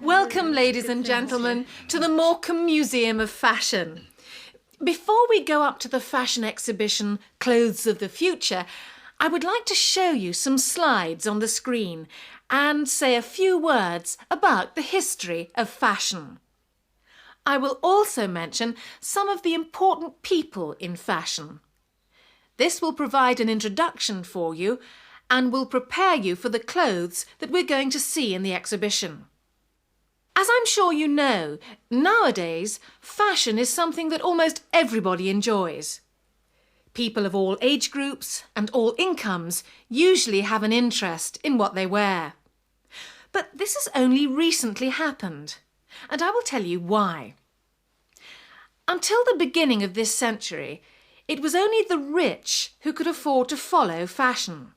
Welcome, ladies and gentlemen, to the Morecambe Museum of Fashion. Before we go up to the fashion exhibition Clothes of the Future, I would like to show you some slides on the screen and say a few words about the history of fashion. I will also mention some of the important people in fashion. This will provide an introduction for you and will prepare you for the clothes that we're going to see in the exhibition. As I'm sure you know, nowadays fashion is something that almost everybody enjoys. People of all age groups and all incomes usually have an interest in what they wear. But this has only recently happened, and I will tell you why. Until the beginning of this century, it was only the rich who could afford to follow fashion.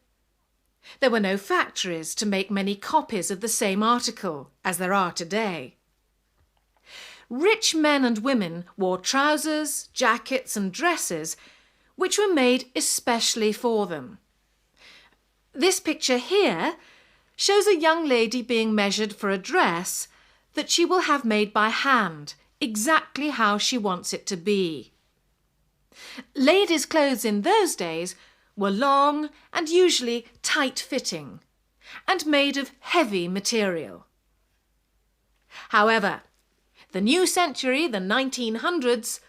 There were no factories to make many copies of the same article as there are today. Rich men and women wore trousers, jackets and dresses which were made especially for them. This picture here shows a young lady being measured for a dress that she will have made by hand, exactly how she wants it to be. Ladies' clothes in those days were long and usually tight-fitting and made of heavy material. However, the new century, the 1900s,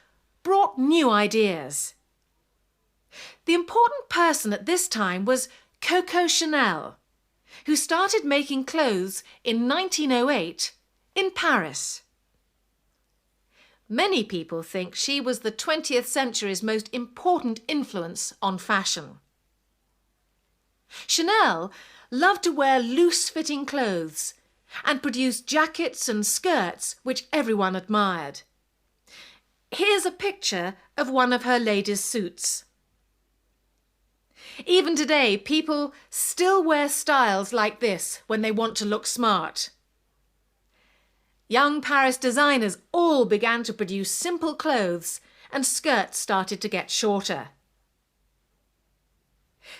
brought new ideas. The important person at this time was Coco Chanel, who started making clothes in 1908 in Paris. Many people think she was the 20th century's most important influence on fashion. Chanel loved to wear loose-fitting clothes and produced jackets and skirts which everyone admired. Here's a picture of one of her ladies' suits. Even today, people still wear styles like this when they want to look smart. Young Paris designers all began to produce simple clothes and skirts started to get shorter.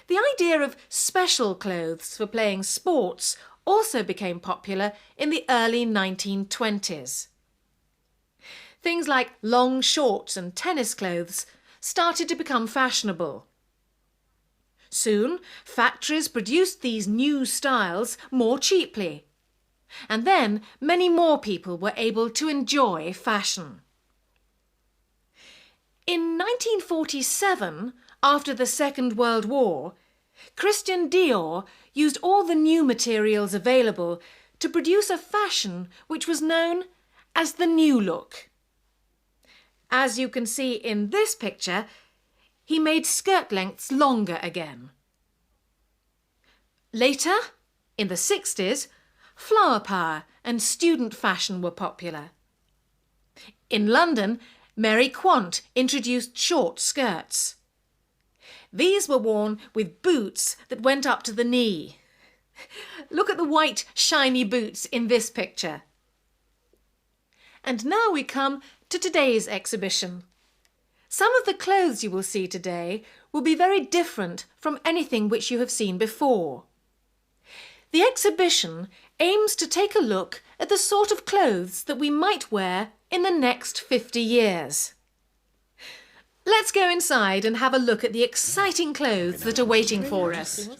The idea of special clothes for playing sports also became popular in the early 1920s. Things like long shorts and tennis clothes started to become fashionable. Soon, factories produced these new styles more cheaply. And then many more people were able to enjoy fashion. In 1947, after the Second World War, Christian Dior used all the new materials available to produce a fashion which was known as the New Look. As you can see in this picture, he made skirt lengths longer again. Later, in the 60s, flower power and student fashion were popular. In London, Mary Quant introduced short skirts. These were worn with boots that went up to the knee. Look at the white, shiny boots in this picture. And now we come to today's exhibition. Some of the clothes you will see today will be very different from anything which you have seen before. The exhibition aims to take a look at the sort of clothes that we might wear in the next 50 years. Let's go inside and have a look at the exciting clothes that are waiting for us.